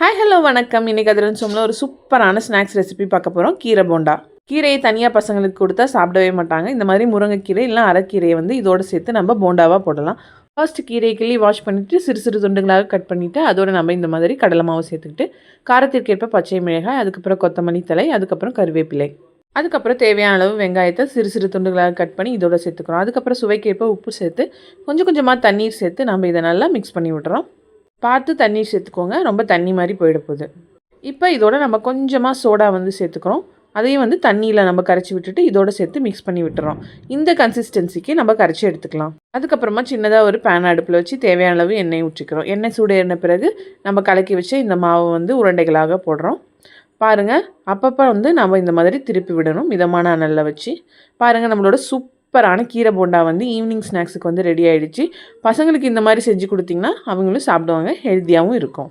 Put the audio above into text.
Hi hello வணக்கம். இன்றைக்கி அதிரன் சோமில் ஒரு சூப்பரான ஸ்நாக்ஸ் ரெசிபி பார்க்க போகிறோம். கீரை போண்டா. கீரையை தனியாக பசங்களுக்கு கொடுத்தா சாப்பிடவே மாட்டாங்க. இந்த மாதிரி முருங்கைக்கீரை இல்லை அரைக்கீரையை வந்து இதோடு சேர்த்து நம்ம போண்டாவாக போடலாம். ஃபர்ஸ்ட் கீரையை கிள்ளி வாஷ் பண்ணிவிட்டு சிறு சிறு துண்டுகளாக கட் பண்ணிவிட்டு அதோடு நம்ம இந்த மாதிரி கடலை மாவு சேர்த்துக்கிட்டு காரத்திற்கேற்ப பச்சை மிளகாய், அதுக்கப்புறம் கொத்தமல்லி தழை, அதுக்கப்புறம் கருவேப்பிலை, அதுக்கப்புறம் தேவையான அளவு வெங்காயத்தை சிறு சிறு துண்டுகளாக கட் பண்ணி இதோட சேர்த்துக்கிறோம். அதுக்கப்புறம் சுவைக்கேற்ப உப்பு சேர்த்து கொஞ்சம் கொஞ்சமாக தண்ணீர் சேர்த்து நம்ம இதை நல்லா மிக்ஸ் பண்ணி விட்டுறோம். பார்த்து தண்ணீர் சேர்த்துக்கோங்க, ரொம்ப தண்ணி மாதிரி போயிட போகுது. இப்போ இதோட நம்ம கொஞ்சமாக சோடா வந்து சேர்த்துக்கிறோம். அதையும் வந்து தண்ணியில் நம்ம கரைச்சி விட்டுட்டு இதோட சேர்த்து மிக்ஸ் பண்ணி விட்டுறோம். இந்த கன்சிஸ்டன்சிக்கு நம்ம கரைச்சி எடுத்துக்கலாம். அதுக்கப்புறமா சின்னதாக ஒரு பேன் அடுப்பில் வச்சு தேவையான அளவு எண்ணெய் ஊற்றிக்கிறோம். எண்ணெய் சூடு ஏறின பிறகு நம்ம கலக்கி வச்சு இந்த மாவை வந்து உருண்டைகளாக போடுறோம். பாருங்கள், அப்பப்போ வந்து நம்ம இந்த மாதிரி திருப்பி விடணும் மிதமான அனலில் வச்சு. பாருங்கள், நம்மளோட சூப்பரான கீரை போண்டா வந்து ஈவினிங் ஸ்நாக்ஸுக்கு வந்து ரெடி ஆகிடுச்சு. பசங்களுக்கு இந்த மாதிரி செஞ்சு கொடுத்திங்கன்னா அவங்களும் சாப்பிடுவாங்க, ஹெல்த்தியாகவும் இருக்கும்.